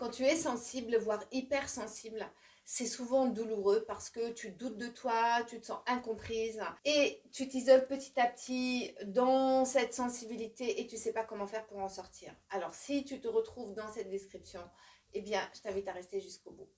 Quand tu es sensible, voire hypersensible, c'est souvent douloureux parce que tu doutes de toi, tu te sens incomprise et tu t'isoles petit à petit dans cette sensibilité et tu ne sais pas comment faire pour en sortir. Alors si tu te retrouves dans cette description, eh bien je t'invite à rester jusqu'au bout.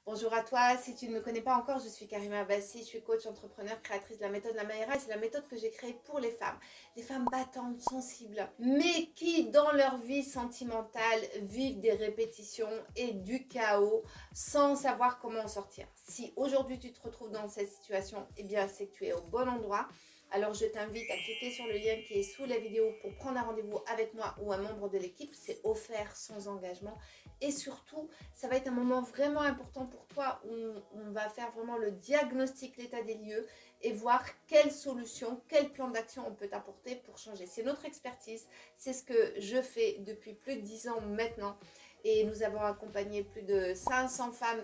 Bonjour à toi, si tu ne me connais pas encore, je suis Karima Abbasi, je suis coach, entrepreneur, créatrice de la méthode La Maïra et c'est la méthode que j'ai créée pour les femmes battantes, sensibles, mais qui dans leur vie sentimentale vivent des répétitions et du chaos sans savoir comment en sortir. Si aujourd'hui tu te retrouves dans cette situation, eh bien c'est que tu es au bon endroit. Alors je t'invite à cliquer sur le lien qui est sous la vidéo pour prendre un rendez-vous avec moi ou un membre de l'équipe, c'est offert sans engagement. Et surtout, ça va être un moment vraiment important pour toi où on va faire vraiment le diagnostic, l'état des lieux et voir quelles solutions, quel plan d'action on peut t'apporter pour changer. C'est notre expertise, c'est ce que je fais depuis plus de 10 ans maintenant. Et nous avons accompagné plus de 500 femmes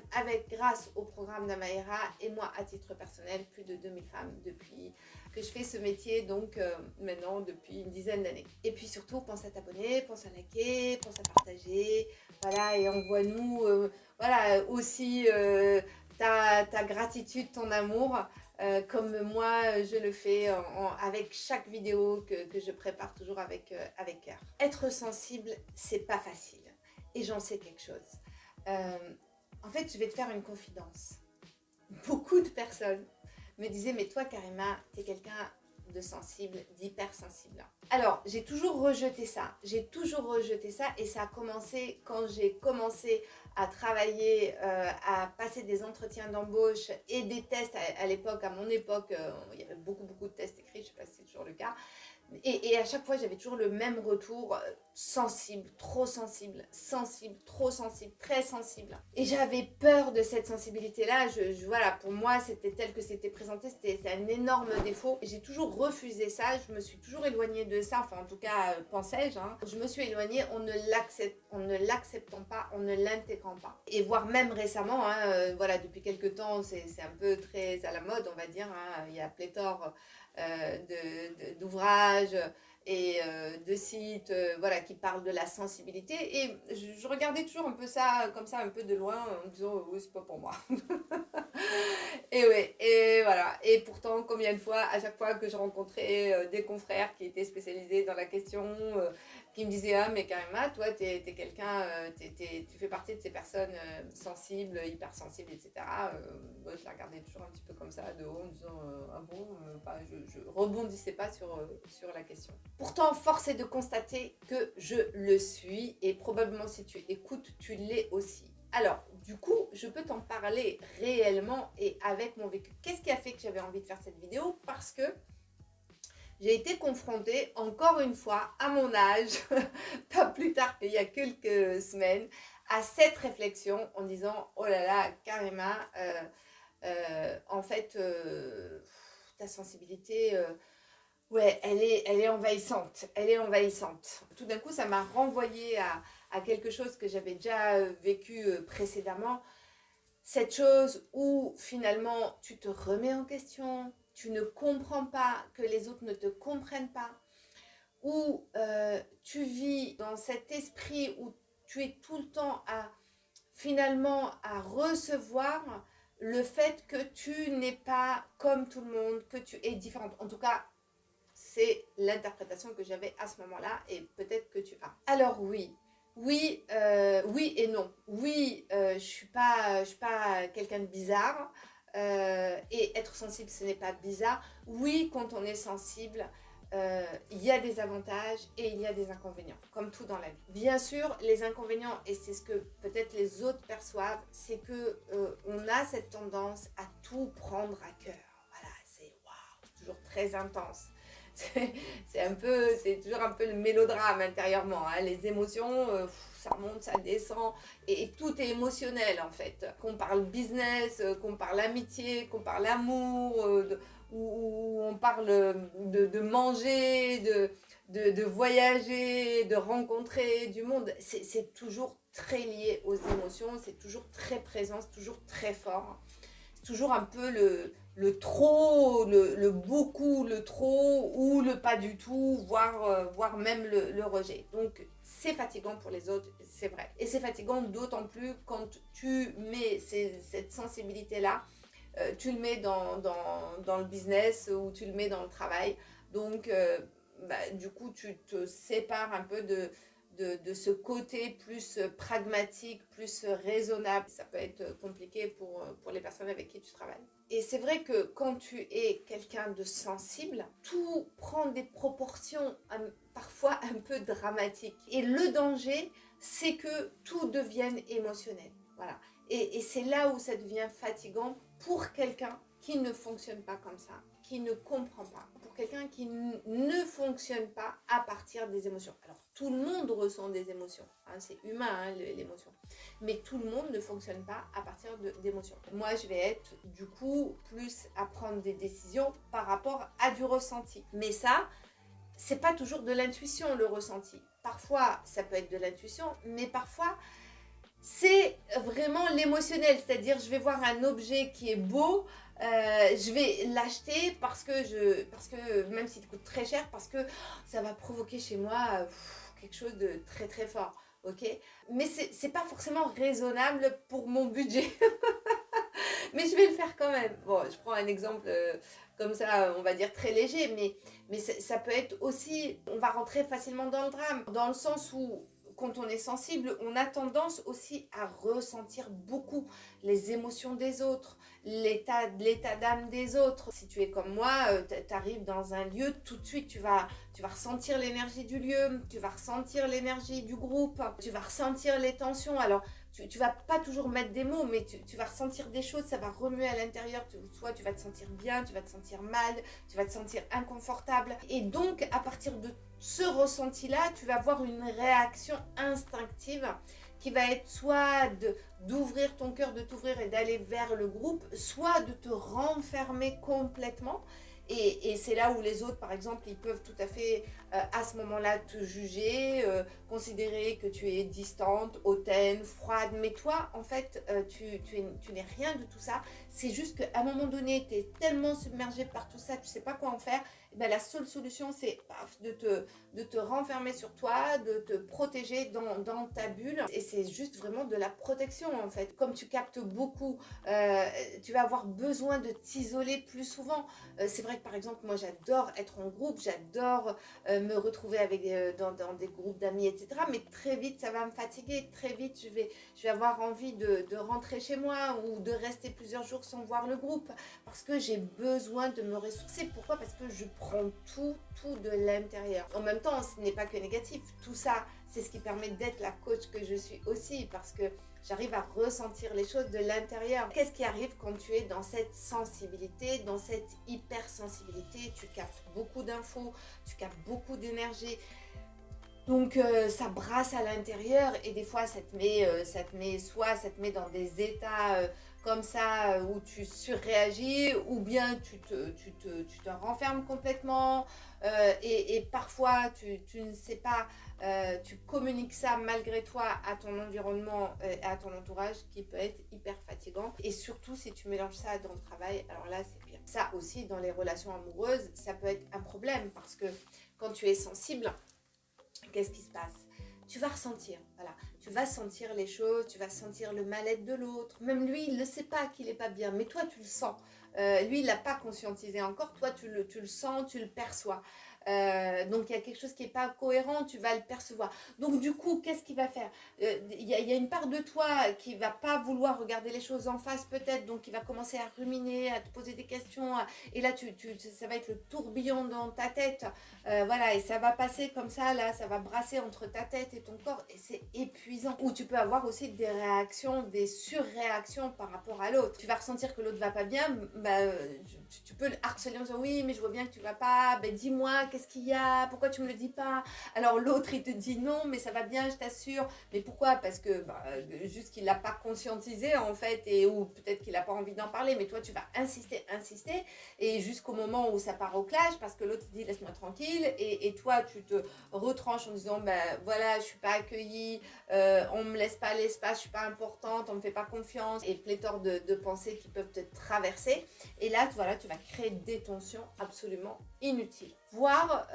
grâce au programme d'Amaïra et moi à titre personnel, plus de 2000 femmes depuis que je fais ce métier, donc maintenant depuis une dizaine d'années. Et puis surtout, pense à t'abonner, pense à liker, pense à partager, voilà, et envoie-nous voilà, aussi ta gratitude, ton amour, comme moi je le fais avec chaque vidéo que je prépare toujours avec cœur. Être sensible, c'est pas facile. Et j'en sais quelque chose. En fait, je vais te faire une confidence. Beaucoup de personnes me disaient, mais toi Karima, t'es quelqu'un de sensible, d'hypersensible. Alors, j'ai toujours rejeté ça. J'ai toujours rejeté ça et ça a commencé quand j'ai commencé à travailler, à passer des entretiens d'embauche et des tests. À l'époque, à mon époque, il y avait beaucoup de tests écrits, je ne sais pas si c'est toujours le cas. Et à chaque fois, j'avais toujours le même retour, sensible, trop sensible, sensible, trop sensible, très sensible. Et j'avais peur de cette sensibilité-là. Voilà, pour moi, c'était tel que c'était présenté, c'était un énorme défaut. J'ai toujours refusé ça, je me suis toujours éloignée de ça, enfin en tout cas, pensais-je. Hein. Je me suis éloignée en ne l'acceptant pas, en ne l'intégrant pas. Et voire même récemment, hein, voilà, depuis quelques temps, c'est un peu très à la mode, on va dire. Hein. Il y a pléthore d'ouvrages et de sites voilà, qui parlent de la sensibilité et je regardais toujours un peu ça comme ça un peu de loin en me disant oui c'est pas pour moi et ouais et voilà et pourtant combien de fois à chaque fois que je rencontrais des confrères qui étaient spécialisés dans la question qui me disaient ah mais Karima toi t'es quelqu'un tu fais partie de ces personnes sensibles hypersensibles etc moi, je la regardais toujours un petit peu comme ça de haut en disant ah bon bah, je rebondissais pas sur la question. Pourtant force est de constater que je le suis et probablement si tu écoutes tu l'es aussi. Alors du coup je peux t'en parler réellement et avec mon vécu. Qu'est-ce qui a fait que j'avais envie de faire cette vidéo? Parce que j'ai été confrontée, encore une fois, à mon âge, pas plus tard qu'il y a quelques semaines, à cette réflexion en disant « Oh là là, Karima, en fait, ta sensibilité, ouais, elle est envahissante, elle est envahissante. » Tout d'un coup, ça m'a renvoyé à quelque chose que j'avais déjà vécu précédemment. Cette chose où finalement tu te remets en question, tu ne comprends pas que les autres ne te comprennent pas, où tu vis dans cet esprit où tu es tout le temps finalement à recevoir le fait que tu n'es pas comme tout le monde, que tu es différente. En tout cas, c'est l'interprétation que j'avais à ce moment-là et peut-être que tu as. Alors oui, oui et non. Oui, je ne suis pas quelqu'un de bizarre et être sensible, ce n'est pas bizarre. Oui, quand on est sensible, il y a des avantages et il y a des inconvénients, comme tout dans la vie. Bien sûr, les inconvénients, et c'est ce que peut-être les autres perçoivent, c'est que on a cette tendance à tout prendre à cœur. Voilà, c'est waouh, toujours très intense. C'est toujours un peu le mélodrame intérieurement, hein. Les émotions, ça monte, ça descend, et tout est émotionnel en fait. Qu'on parle business, qu'on parle amitié, qu'on parle amour, ou on parle de manger, de voyager, de rencontrer du monde, c'est toujours très lié aux émotions, c'est toujours très présent, c'est toujours très fort. C'est toujours un peu le trop, le beaucoup, le trop ou le pas du tout, voire même le rejet. Donc c'est fatigant pour les autres, c'est vrai. Et c'est fatigant d'autant plus quand tu mets cette sensibilité-là, tu le mets dans le business ou tu le mets dans le travail. Donc du coup, tu te sépares un peu de ce côté plus pragmatique, plus raisonnable. Ça peut être compliqué pour les personnes avec qui tu travailles. Et c'est vrai que quand tu es quelqu'un de sensible, tout prend des proportions parfois un peu dramatiques. Et le danger, c'est que tout devienne émotionnel. Voilà. Et c'est là où ça devient fatigant pour quelqu'un qui ne fonctionne pas comme ça, qui ne comprend pas, pour quelqu'un qui ne fonctionne pas à partir des émotions. Alors, tout le monde ressent des émotions, hein, c'est humain hein, l'émotion, mais tout le monde ne fonctionne pas à partir d'émotions. Moi, je vais être du coup plus à prendre des décisions par rapport à du ressenti. Mais ça, c'est pas toujours de l'intuition le ressenti. Parfois, ça peut être de l'intuition, mais parfois, c'est vraiment l'émotionnel, c'est-à-dire je vais voir un objet qui est beau, je vais l'acheter parce que même s'il coûte très cher, parce que ça va provoquer chez moi quelque chose de très très fort, ok? Mais c'est pas forcément raisonnable pour mon budget, mais je vais le faire quand même. Bon, je prends un exemple comme ça, on va dire très léger, mais ça peut être aussi, on va rentrer facilement dans le drame, dans le sens où quand on est sensible, on a tendance aussi à ressentir beaucoup les émotions des autres, l'état d'âme des autres. Si tu es comme moi, tu arrives dans un lieu, tout de suite tu vas ressentir l'énergie du lieu, tu vas ressentir l'énergie du groupe, tu vas ressentir les tensions. Alors, tu vas pas toujours mettre des mots, mais tu vas ressentir des choses, ça va remuer à l'intérieur. Soit tu vas te sentir bien, tu vas te sentir mal, tu vas te sentir inconfortable. Et donc, à partir de ce ressenti-là, tu vas avoir une réaction instinctive qui va être soit d'ouvrir ton cœur, de t'ouvrir et d'aller vers le groupe, soit de te renfermer complètement. Et c'est là où les autres, par exemple, ils peuvent tout à fait, à ce moment-là, te juger, considérer que tu es distante, hautaine, froide. Mais toi, en fait, tu n'es rien de tout ça. C'est juste qu'à un moment donné, tu es tellement submergé par tout ça, tu ne sais pas quoi en faire. Et bien, la seule solution, c'est de te renfermer sur toi, de te protéger dans ta bulle. Et c'est juste vraiment de la protection, en fait. Comme tu captes beaucoup, tu vas avoir besoin de t'isoler plus souvent. C'est vrai que par exemple, moi j'adore être en groupe, j'adore me retrouver dans des groupes d'amis, etc. Mais très vite, ça va me fatiguer. Très vite, je vais avoir envie de rentrer chez moi ou de rester plusieurs jours sans voir le groupe parce que j'ai besoin de me ressourcer. Pourquoi? Parce que je prends tout de l'intérieur. En même temps, ce n'est pas que négatif. Tout ça, c'est ce qui permet d'être la coach que je suis aussi parce que j'arrive à ressentir les choses de l'intérieur. Qu'est-ce qui arrive quand tu es dans cette sensibilité, dans cette hypersensibilité? Tu captes beaucoup d'infos, tu captes beaucoup d'énergie. Donc ça brasse à l'intérieur et des fois ça te met dans des états comme ça où tu surréagis ou bien tu te renfermes complètement et parfois tu ne sais pas, tu communiques ça malgré toi à ton environnement et à ton entourage qui peut être hyper fatigant et surtout si tu mélanges ça dans le travail, alors là c'est pire. Ça aussi dans les relations amoureuses, ça peut être un problème parce que quand tu es sensible, qu'est-ce qui se passe? Tu vas ressentir, voilà. Tu vas sentir les choses, tu vas sentir le mal-être de l'autre. Même lui, il ne sait pas qu'il n'est pas bien, mais toi, tu le sens. Lui, il l'a pas conscientisé encore, toi, tu le sens, tu le perçois. Donc, il y a quelque chose qui n'est pas cohérent, tu vas le percevoir. Donc, du coup, qu'est-ce qu'il va faire? Il y a une part de toi qui ne va pas vouloir regarder les choses en face, peut-être, donc il va commencer à ruminer, à te poser des questions. Et là, ça va être le tourbillon dans ta tête. Voilà, et ça va passer comme ça, là, ça va brasser entre ta tête et ton corps, et c'est épuisant. Ou tu peux avoir aussi des réactions, des surréactions par rapport à l'autre. Tu vas ressentir que l'autre va pas bien, tu peux le harceler en disant oui, mais je vois bien que tu vas pas, dis-moi, qu'est-ce qu'il y a, pourquoi tu me le dis pas? Alors l'autre il te dit non mais ça va bien je t'assure, mais pourquoi? Parce que juste qu'il l'a pas conscientisé en fait, et ou peut-être qu'il a pas envie d'en parler, mais toi tu vas insister, et jusqu'au moment où ça part au clash, parce que l'autre dit laisse-moi tranquille, et toi tu te retranches en disant voilà, je suis pas accueillie, on me laisse pas l'espace, je suis pas importante, on me fait pas confiance, et pléthore de pensées qui peuvent te traverser. Et là voilà, tu vas créer des tensions absolument inutiles, voire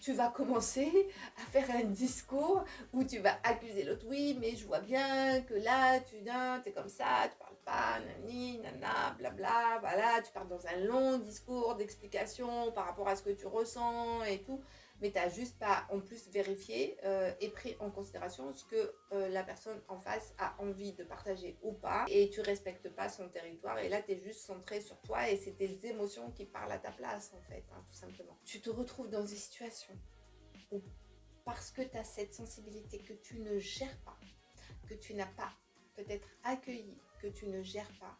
tu vas commencer à faire un discours où tu vas accuser l'autre. Oui, mais je vois bien que là, tu es comme ça, tu parles pas, nani, nana, blabla, voilà, tu pars dans un long discours d'explication par rapport à ce que tu ressens et tout, mais tu n'as juste pas en plus vérifié et pris en considération ce que la personne en face a envie de partager ou pas, et tu respectes pas son territoire, et là tu es juste centré sur toi et c'est tes émotions qui parlent à ta place en fait, hein, tout simplement. Tu te retrouves dans des situations où, parce que tu as cette sensibilité que tu ne gères pas, que tu n'as pas peut-être accueilli, que tu ne gères pas,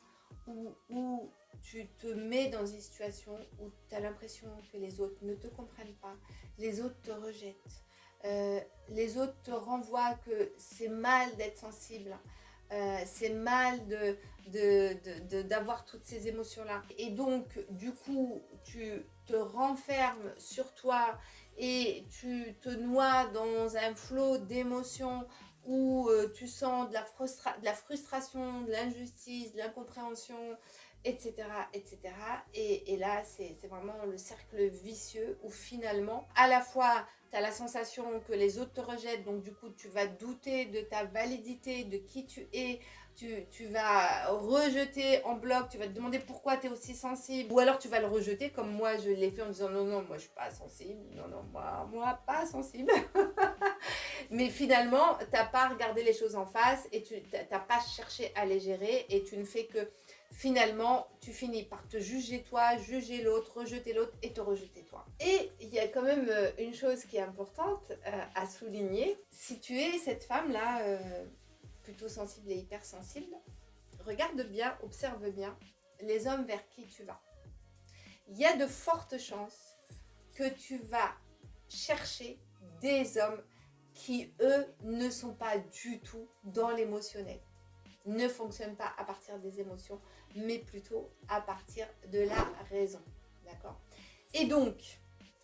ou tu te mets dans une situation où tu as l'impression que les autres ne te comprennent pas, les autres te rejettent, les autres te renvoient que c'est mal d'être sensible, c'est mal d'avoir toutes ces émotions-là. Et donc, du coup, tu te renfermes sur toi et tu te noies dans un flot d'émotions où tu sens de la frustration, de l'injustice, de l'incompréhension, etc. etc. Et là, c'est vraiment le cercle vicieux où finalement, à la fois, tu as la sensation que les autres te rejettent, donc du coup, tu vas douter de ta validité, de qui tu es, tu vas rejeter en bloc, tu vas te demander pourquoi tu es aussi sensible, ou alors tu vas le rejeter comme moi je l'ai fait en disant non, non, moi je suis pas sensible, non, non, moi pas sensible. Mais finalement, tu n'as pas regardé les choses en face et tu n'as pas cherché à les gérer, et tu ne fais que finalement, tu finis par te juger toi, juger l'autre, rejeter l'autre et te rejeter toi. Et il y a quand même une chose qui est importante à souligner. Si tu es cette femme-là, plutôt sensible et hypersensible, regarde bien, observe bien les hommes vers qui tu vas. Il y a de fortes chances que tu vas chercher des hommes qui, eux, ne sont pas du tout dans l'émotionnel, ne fonctionnent pas à partir des émotions, mais plutôt à partir de la raison. D'accord? Et donc,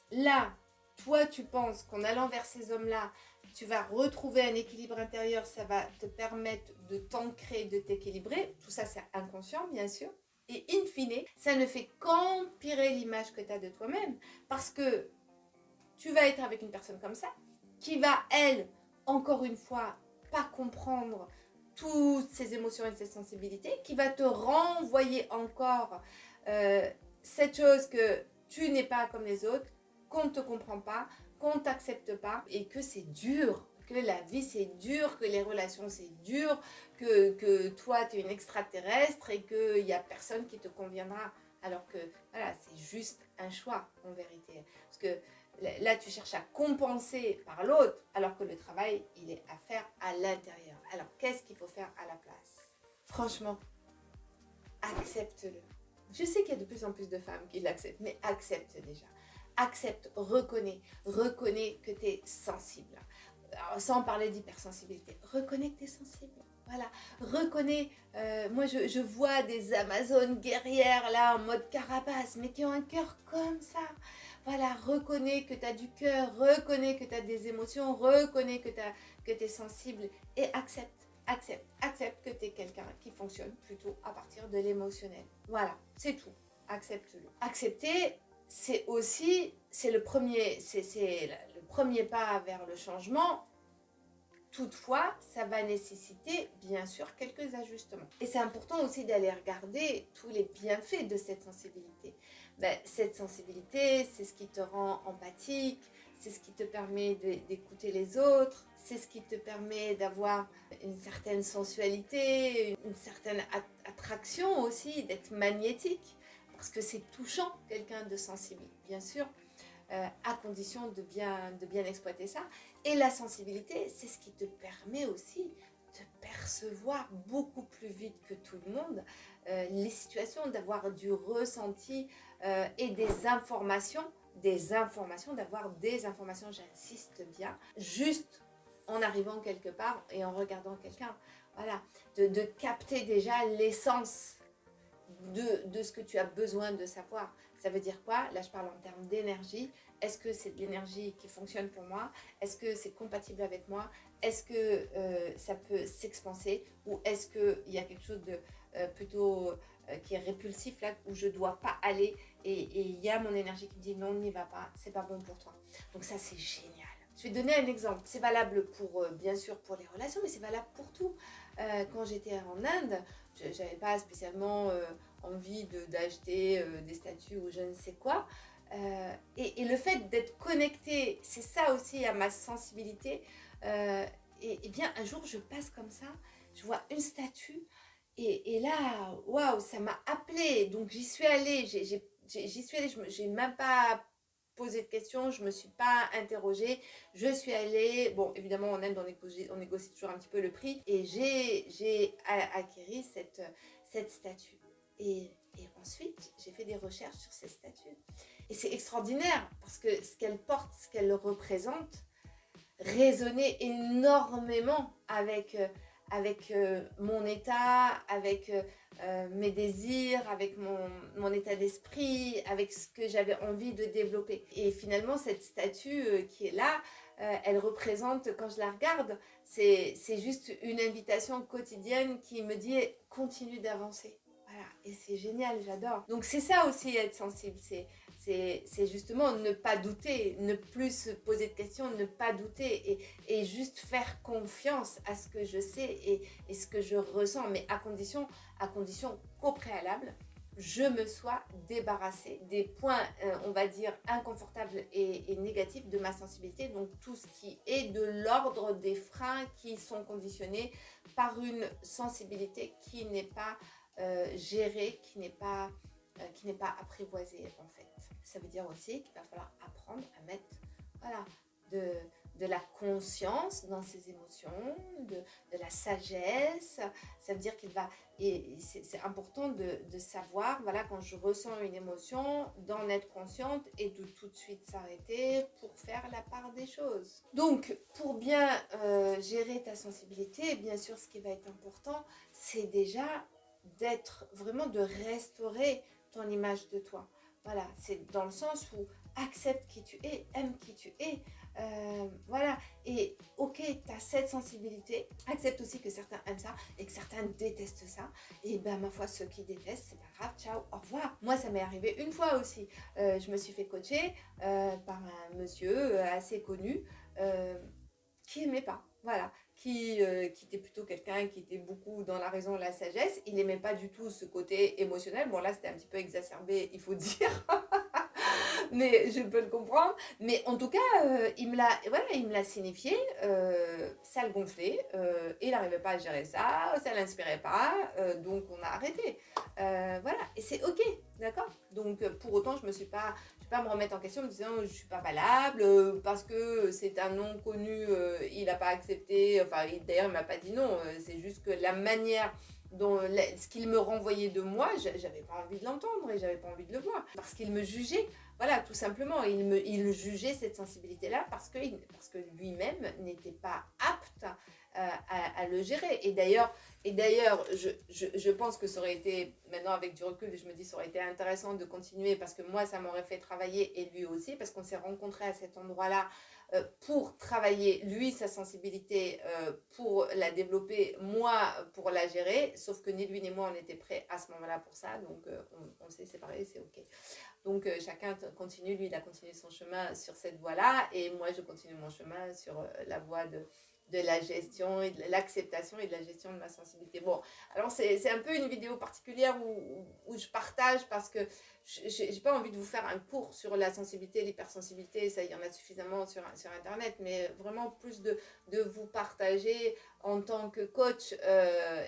là, toi, tu penses qu'en allant vers ces hommes-là, tu vas retrouver un équilibre intérieur, ça va te permettre de t'ancrer, de t'équilibrer. Tout ça, c'est inconscient, bien sûr. Et in fine, ça ne fait qu'empirer l'image que tu as de toi-même, parce que tu vas être avec une personne comme ça, qui va, elle, encore une fois, pas comprendre toutes ces émotions et ces sensibilités, qui va te renvoyer encore cette chose que tu n'es pas comme les autres, qu'on ne te comprend pas, qu'on ne t'accepte pas, et que c'est dur, que la vie c'est dur, que les relations c'est dur, que toi tu es une extraterrestre et qu'il n'y a personne qui te conviendra. Alors que voilà, c'est juste un choix en vérité. Parce que là, tu cherches à compenser par l'autre, alors que le travail, il est à faire à l'intérieur. Alors, qu'est-ce qu'il faut faire à la place? Franchement, accepte-le. Je sais qu'il y a de plus en plus de femmes qui l'acceptent, mais accepte déjà. Accepte, reconnais que tu es sensible. Alors, sans parler d'hypersensibilité, reconnais que tu es sensible. Voilà, reconnais, moi je vois des Amazones guerrières là en mode carapace, mais qui ont un cœur comme ça. Voilà, reconnais que tu as du cœur, reconnais que tu as des émotions, reconnais que tu es sensible, et accepte que tu es quelqu'un qui fonctionne plutôt à partir de l'émotionnel. Voilà, c'est tout, accepte-le. Accepter, c'est le premier pas vers le changement. Toutefois, ça va nécessiter bien sûr quelques ajustements. Et c'est important aussi d'aller regarder tous les bienfaits de cette sensibilité. Cette sensibilité, c'est ce qui te rend empathique, c'est ce qui te permet d'écouter les autres, c'est ce qui te permet d'avoir une certaine sensualité, une certaine attraction aussi, d'être magnétique, parce que c'est touchant quelqu'un de sensible, bien sûr. À condition de bien exploiter ça. Et la sensibilité, c'est ce qui te permet aussi de percevoir beaucoup plus vite que tout le monde les situations, d'avoir du ressenti et des informations des informations, d'avoir des informations, j'insiste bien, juste en arrivant quelque part et en regardant quelqu'un. Voilà, de capter déjà l'essence de ce que tu as besoin de savoir. Ça veut dire quoi? Là, je parle en termes d'énergie. Est-ce que c'est de l'énergie qui fonctionne pour moi? Est-ce que c'est compatible avec moi? Est-ce que ça peut s'expanser? Ou est-ce qu'il y a quelque chose de plutôt qui est répulsif là, où je ne dois pas aller et il y a mon énergie qui me dit non, n'y va pas, c'est pas bon pour toi. Donc ça, c'est génial. Je vais te donner un exemple. C'est valable pour, bien sûr, pour les relations, mais c'est valable pour tout. Quand j'étais en Inde, je n'avais pas spécialement envie d'acheter des statues ou je ne sais quoi. Et le fait d'être connecté, c'est ça aussi à ma sensibilité. Et bien, un jour, je passe comme ça, je vois une statue, et là, waouh, ça m'a appelée. Donc, j'y suis allée, j'y suis allée, je n'ai même pas posé de questions, je ne me suis pas interrogée, je suis allée, bon, évidemment, en Inde, on négocie toujours un petit peu le prix, et j'ai acquéri cette statue. Et ensuite, j'ai fait des recherches sur ces statues. Et c'est extraordinaire parce que ce qu'elle porte, ce qu'elle représente, résonnait énormément avec mon état, avec mes désirs, avec mon état d'esprit, avec ce que j'avais envie de développer. Et finalement, cette statue qui est là, elle représente, quand je la regarde, c'est juste une invitation quotidienne qui me dit « continue d'avancer ». Voilà, et c'est génial, j'adore. Donc c'est ça aussi être sensible, c'est justement ne pas douter, ne plus se poser de questions, ne pas douter et juste faire confiance à ce que je sais et ce que je ressens, mais à condition qu'au préalable, je me sois débarrassée des points, on va dire, inconfortables et négatifs de ma sensibilité, donc tout ce qui est de l'ordre des freins qui sont conditionnés par une sensibilité qui n'est pas gérée, qui n'est pas apprivoisée en fait. Ça veut dire aussi qu'il va falloir apprendre à mettre voilà, de la conscience dans ses émotions, de la sagesse. Ça veut dire qu'il va, et c'est important de savoir, voilà, quand je ressens une émotion, d'en être consciente et de tout de suite s'arrêter pour faire la part des choses. Donc, pour bien gérer ta sensibilité, bien sûr, ce qui va être important, c'est déjà vraiment de restaurer ton image de toi. Voilà, c'est dans le sens où accepte qui tu es, aime qui tu es. Voilà, et ok, tu as cette sensibilité, accepte aussi que certains aiment ça et que certains détestent ça. Et ben, ma foi, ceux qui détestent, c'est pas grave, ciao, au revoir. Moi, ça m'est arrivé une fois aussi. Je me suis fait coacher par un monsieur assez connu qui aimait pas. Voilà, qui était plutôt quelqu'un qui était beaucoup dans la raison et la sagesse. Il n'aimait pas du tout ce côté émotionnel. Bon, là, c'était un petit peu exacerbé, il faut dire. Mais je peux le comprendre. Mais en tout cas, il me l'a signifié. Ça le gonflait. Il n'arrivait pas à gérer ça. Ça ne l'inspirait pas. Donc, on a arrêté. Voilà. Et c'est OK. D'accord? Donc, pour autant, je ne vais pas me remettre en question en me disant je ne suis pas valable parce que c'est un non connu. Il n'a pas accepté. Enfin, d'ailleurs, il ne m'a pas dit non. C'est juste que la manière dont ce qu'il me renvoyait de moi, j'avais pas envie de l'entendre et j'avais pas envie de le voir parce qu'il me jugeait. Voilà, tout simplement, il jugeait cette sensibilité-là parce que lui-même n'était pas apte à le gérer. Et d'ailleurs, je pense que ça aurait été, maintenant avec du recul, je me dis ça aurait été intéressant de continuer parce que moi, ça m'aurait fait travailler et lui aussi parce qu'on s'est rencontrés à cet endroit-là pour travailler, lui, sa sensibilité, pour la développer, moi, pour la gérer. Sauf que ni lui ni moi, on était prêts à ce moment-là pour ça. Donc, on s'est séparés, c'est OK. Donc, chacun continue. Lui, il a continué son chemin sur cette voie-là. Et moi, je continue mon chemin sur la voie de la gestion et de l'acceptation et de la gestion de ma sensibilité. Bon, alors c'est un peu une vidéo particulière où je partage parce que j'ai pas envie de vous faire un cours sur la sensibilité, l'hypersensibilité, ça il y en a suffisamment sur internet, mais vraiment plus de vous partager en tant que coach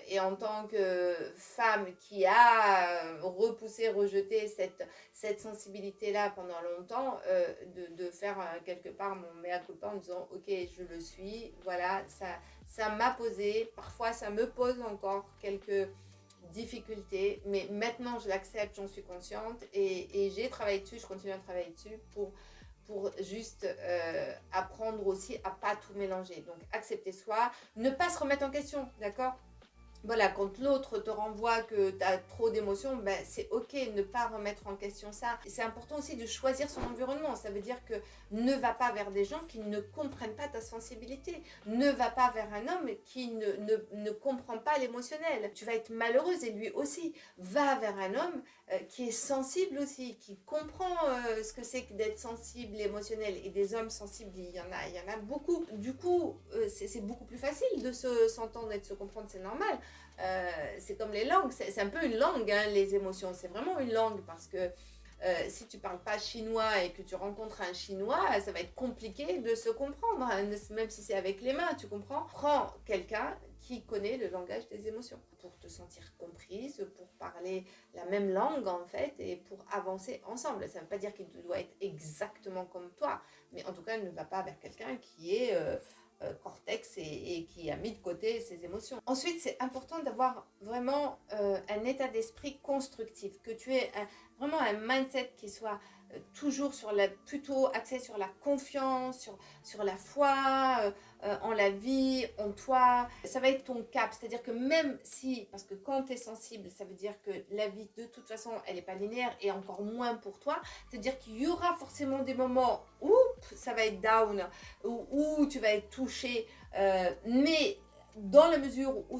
et en tant que femme qui a repoussé, rejeté cette sensibilité-là pendant longtemps, de faire quelque part mon mea culpa en disant ok, je le suis, voilà, ça m'a posé, parfois ça me pose encore quelques difficulté, mais maintenant je l'accepte, j'en suis consciente et j'ai travaillé dessus, je continue à travailler dessus pour juste apprendre aussi à pas tout mélanger. Donc accepter soi, ne pas se remettre en question, d'accord? Voilà, quand l'autre te renvoie que tu as trop d'émotions, ben c'est ok, ne pas remettre en question ça. C'est important aussi de choisir son environnement. Ça veut dire que ne va pas vers des gens qui ne comprennent pas ta sensibilité. Ne va pas vers un homme qui ne comprend pas l'émotionnel. Tu vas être malheureuse et lui aussi. Va vers un homme qui est sensible aussi, qui comprend ce que c'est que d'être sensible, émotionnel. Et des hommes sensibles, il y en a beaucoup. Du coup, c'est beaucoup plus facile de s'entendre et de se comprendre, c'est normal. C'est comme les langues, c'est un peu une langue, hein, les émotions, c'est vraiment une langue parce que si tu parles pas chinois et que tu rencontres un chinois, ça va être compliqué de se comprendre, hein, même si c'est avec les mains, tu comprends. Prends quelqu'un qui connaît le langage des émotions pour te sentir comprise, pour parler la même langue en fait et pour avancer ensemble. Ça ne veut pas dire qu'il doit être exactement comme toi, mais en tout cas ne va pas vers quelqu'un qui est cortex et qui a mis de côté ses émotions. Ensuite, c'est important d'avoir vraiment un état d'esprit constructif, que tu aies vraiment un mindset qui soit toujours plutôt axé sur la confiance, sur la foi en la vie, en toi. Ça va être ton cap, c'est-à-dire que même si, parce que quand tu es sensible, ça veut dire que la vie de toute façon, elle n'est pas linéaire et encore moins pour toi, c'est-à-dire qu'il y aura forcément des moments où ça va être down, où tu vas être touché, mais dans la mesure où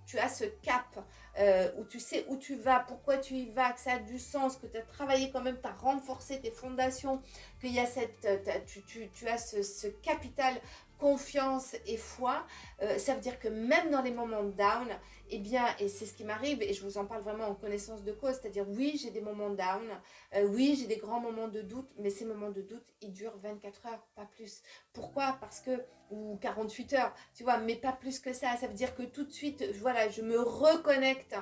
tu as ce cap, où tu sais où tu vas, pourquoi tu y vas, que ça a du sens, que tu as travaillé quand même, tu as renforcé tes fondations, qu'il y a tu as ce capital confiance et foi, ça veut dire que même dans les moments de down, eh bien, et c'est ce qui m'arrive, et je vous en parle vraiment en connaissance de cause, c'est-à-dire oui, j'ai des moments down, oui, j'ai des grands moments de doute, mais ces moments de doute, ils durent 24 heures, pas plus. Pourquoi? Parce que, ou 48 heures, tu vois, mais pas plus que ça. Ça veut dire que tout de suite, voilà, je me reconnecte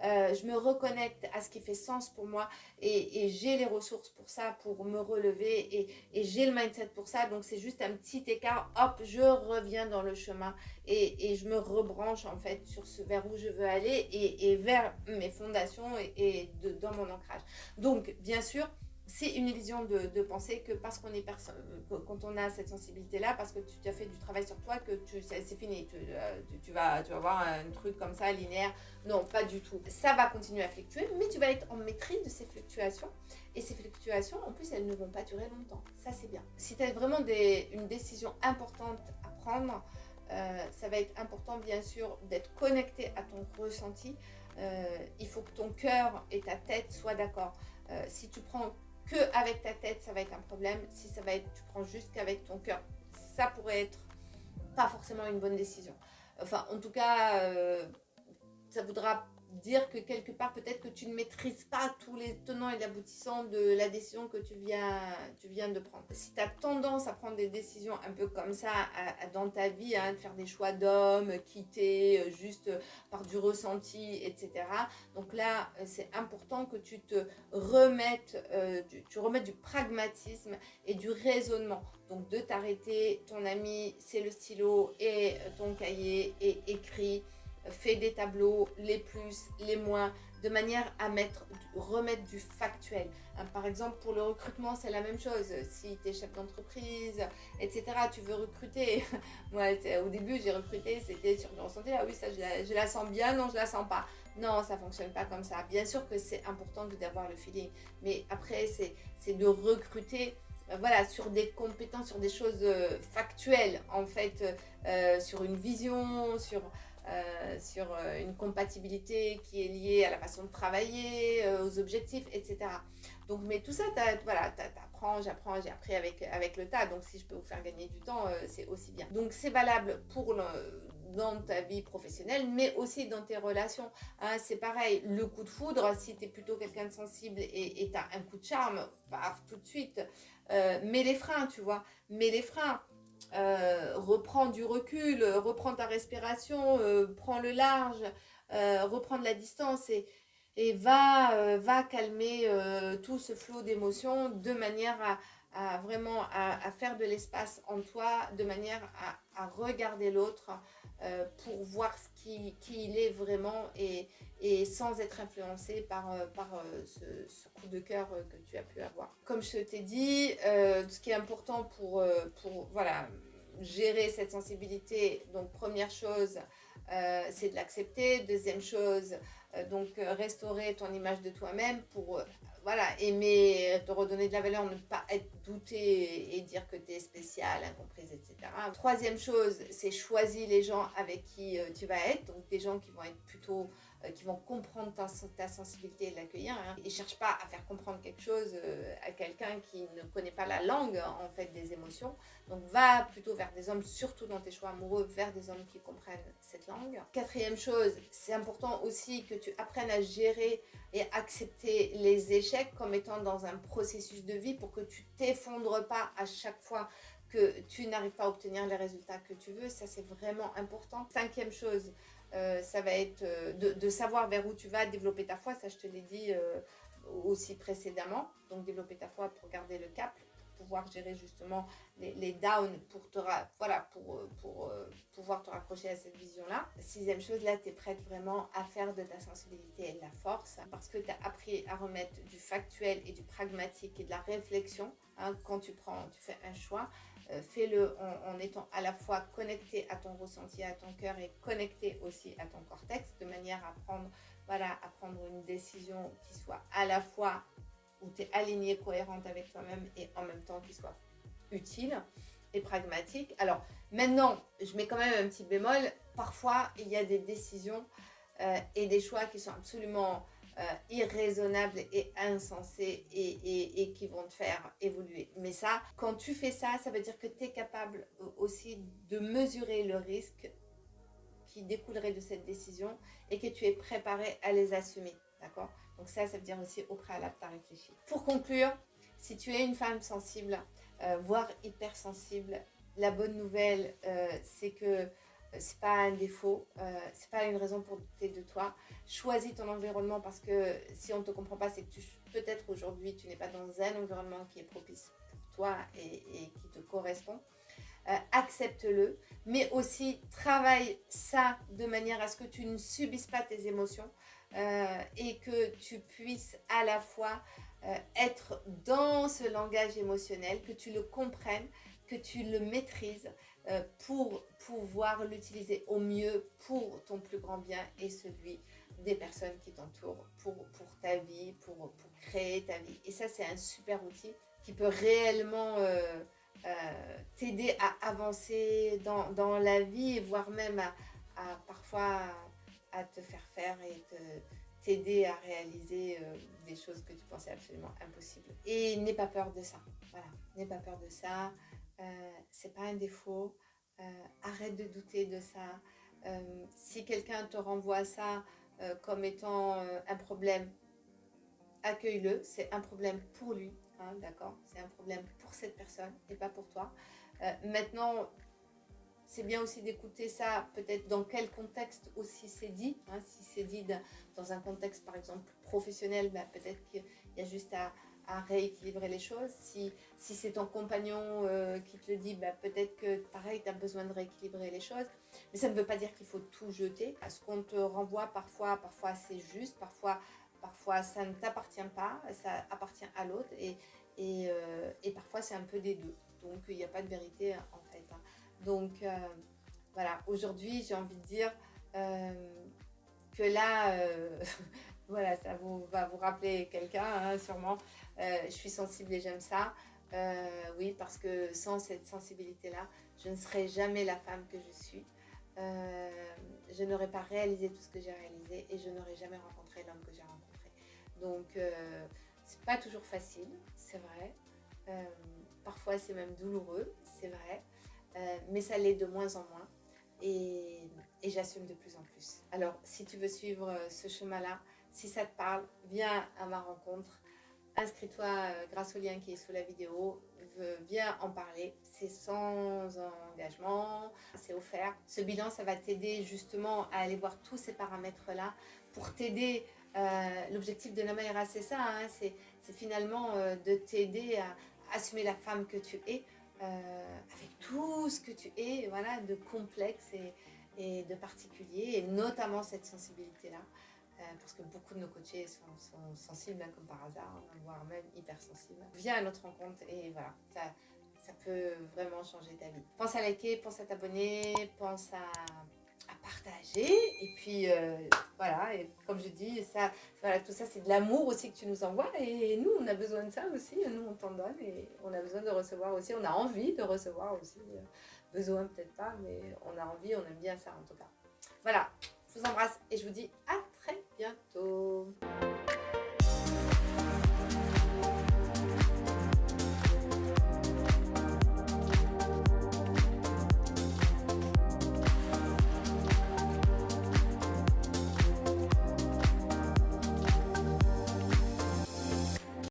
à ce qui fait sens pour moi et j'ai les ressources pour ça, pour me relever et j'ai le mindset pour ça. Donc c'est juste un petit écart, hop, je reviens dans le chemin et je me rebranche en fait sur vers où je veux aller et vers mes fondations dans mon ancrage. Donc bien sûr, c'est une illusion de penser que parce qu'on est quand on a cette sensibilité-là, parce que tu as fait du travail sur toi, que c'est fini, tu vas avoir un truc comme ça, linéaire. Non, pas du tout. Ça va continuer à fluctuer, mais tu vas être en maîtrise de ces fluctuations. Et ces fluctuations, en plus, elles ne vont pas durer longtemps. Ça, c'est bien. Si tu as vraiment une décision importante à prendre, ça va être important, bien sûr, d'être connecté à ton ressenti. Il faut que ton cœur et ta tête soient d'accord. Si tu prends que avec ta tête, ça va être un problème. Si tu prends juste qu'avec ton cœur, ça pourrait être pas forcément une bonne décision. Enfin, en tout cas, ça voudra dire que quelque part, peut-être que tu ne maîtrises pas tous les tenants et les aboutissants de la décision que tu viens de prendre. Si tu as tendance à prendre des décisions un peu comme ça dans ta vie, hein, de faire des choix d'hommes, quitter juste par du ressenti, etc. Donc là, c'est important que tu te remettes, tu remettes du pragmatisme et du raisonnement. Donc de t'arrêter, ton ami, c'est le stylo et ton cahier et écrit. Fais des tableaux, les plus, les moins, de manière à remettre du factuel. Par exemple, pour le recrutement, c'est la même chose. Si tu es chef d'entreprise, etc., tu veux recruter. Moi, au début, j'ai recruté, c'était sur le ressenti. Ah oui, ça, je la sens bien, non, je la sens pas. Non, ça fonctionne pas comme ça. Bien sûr que c'est important d'avoir le feeling, mais après, c'est de recruter. Voilà, sur des compétences, sur des choses factuelles, en fait, sur une vision, sur une compatibilité qui est liée à la façon de travailler, aux objectifs, etc. Donc, mais tout ça, t'apprends, j'apprends, j'ai appris avec le tas. Donc, si je peux vous faire gagner du temps, c'est aussi bien. Donc, c'est valable dans ta vie professionnelle, mais aussi dans tes relations. Hein, c'est pareil, le coup de foudre, si tu es plutôt quelqu'un de sensible et tu as un coup de charme, paf, tout de suite, mets les freins, tu vois, mets les freins. Reprends du recul, reprends ta respiration, prends le large, reprends de la distance et et va calmer tout ce flot d'émotions de manière à vraiment à faire de l'espace en toi, de manière à regarder l'autre pour voir qui il est vraiment et sans être influencé par ce coup de cœur que tu as pu avoir. Comme je t'ai dit, ce qui est important pour voilà, gérer cette sensibilité, donc première chose, c'est de l'accepter. Deuxième chose, restaurer ton image de toi-même pour voilà, aimer, te redonner de la valeur, ne pas être douté et dire que tu es spéciale, incomprise, etc. Troisième chose, c'est choisir les gens avec qui tu vas être, donc des gens qui vont être plutôt qui vont comprendre ta sensibilité et l'accueillir. Hein. Ils ne cherchent pas à faire comprendre quelque chose à quelqu'un qui ne connaît pas la langue en fait des émotions. Donc va plutôt vers des hommes, surtout dans tes choix amoureux, vers des hommes qui comprennent cette langue. Quatrième chose, c'est important aussi que tu apprennes à gérer et accepter les échecs comme étant dans un processus de vie pour que tu t'effondres pas à chaque fois que tu n'arrives pas à obtenir les résultats que tu veux. Ça, c'est vraiment important. Cinquième chose, ça va être de savoir vers où tu vas, développer ta foi. Ça, je te l'ai dit aussi précédemment. Donc, développer ta foi pour garder le cap, pour pouvoir gérer justement les downs, pour pouvoir te raccrocher à cette vision-là. Sixième chose, là, tu es prête vraiment à faire de ta sensibilité de la force parce que tu as appris à remettre du factuel et du pragmatique et de la réflexion. Hein, quand tu fais un choix, fais-le en étant à la fois connecté à ton ressenti, à ton cœur et connecté aussi à ton cortex de manière à prendre une décision qui soit à la fois où tu es alignée, cohérente avec toi-même et en même temps qui soit utile et pragmatique. Alors maintenant, je mets quand même un petit bémol. Parfois, il y a des décisions et des choix qui sont absolument irraisonnables et insensés et qui vont te faire évoluer. Mais ça, quand tu fais ça, ça veut dire que tu es capable aussi de mesurer le risque qui découlerait de cette décision et que tu es préparé à les assumer. D'accord? Donc ça veut dire aussi au préalable, tu as réfléchi. Pour conclure, si tu es une femme sensible, voire hypersensible, la bonne nouvelle, c'est que c'est pas un défaut, c'est pas une raison pour douter de toi. Choisis ton environnement parce que si on ne te comprend pas, c'est que peut-être aujourd'hui tu n'es pas dans un environnement qui est propice pour toi et qui te correspond. Accepte-le, mais aussi travaille ça de manière à ce que tu ne subisses pas tes émotions et que tu puisses à la fois être dans ce langage émotionnel, que tu le comprennes, que tu le maîtrises pour pouvoir l'utiliser au mieux pour ton plus grand bien et celui des personnes qui t'entourent, pour ta vie, pour créer ta vie. Et ça, c'est un super outil qui peut réellement t'aider à avancer dans la vie, voire même à parfois à te faire et t'aider à réaliser des choses que tu pensais absolument impossibles. Et n'aie pas peur de ça. Voilà, n'aie pas peur de ça. C'est pas un défaut. Arrête de douter de ça. Si quelqu'un te renvoie ça comme étant un problème, accueille-le. C'est un problème pour lui. Hein, d'accord, c'est un problème pour cette personne et pas pour toi. Maintenant, c'est bien aussi d'écouter ça, peut-être dans quel contexte aussi c'est dit. Hein, si c'est dit dans un contexte, par exemple, professionnel, bah, peut-être qu'il y a juste à rééquilibrer les choses. Si c'est ton compagnon qui te le dit, bah, peut-être que pareil, tu as besoin de rééquilibrer les choses. Mais ça ne veut pas dire qu'il faut tout jeter. À ce qu'on te renvoie, parfois c'est juste, parfois ça ne t'appartient pas, ça appartient à l'autre et parfois c'est un peu des deux. Donc il n'y a pas de vérité en fait. Hein. Donc voilà, aujourd'hui j'ai envie de dire que là, voilà, ça va vous rappeler quelqu'un hein, sûrement. Je suis sensible et j'aime ça. Oui, parce que sans cette sensibilité-là, je ne serais jamais la femme que je suis. Je n'aurais pas réalisé tout ce que j'ai réalisé et je n'aurais jamais rencontré l'homme que j'ai rencontré. Donc, c'est pas toujours facile, c'est vrai. Parfois, c'est même douloureux, c'est vrai. Mais ça l'est de moins en moins. Et j'assume de plus en plus. Alors, si tu veux suivre ce chemin-là, si ça te parle, viens à ma rencontre. Inscris-toi grâce au lien qui est sous la vidéo. Viens en parler. C'est sans engagement, c'est offert. Ce bilan, ça va t'aider justement à aller voir tous ces paramètres-là pour t'aider L'objectif de la Mayra, c'est ça, hein, c'est finalement de t'aider à assumer la femme que tu es, avec tout ce que tu es, voilà, de complexe et de particulier, et notamment cette sensibilité-là. Parce que beaucoup de nos coachés sont sensibles, hein, comme par hasard, hein, voire même hypersensibles. Viens à notre rencontre et voilà, ça peut vraiment changer ta vie. Pense à liker, pense à t'abonner, pense à partager. Et puis voilà, et comme je dis, ça, voilà, tout ça c'est de l'amour aussi que tu nous envoies. Et nous, on a besoin de ça aussi. Nous, on t'en donne et on a besoin de recevoir aussi. On a envie de recevoir aussi. Besoin peut-être pas, mais on a envie, on aime bien ça en tout cas. Voilà, je vous embrasse et je vous dis à très bientôt.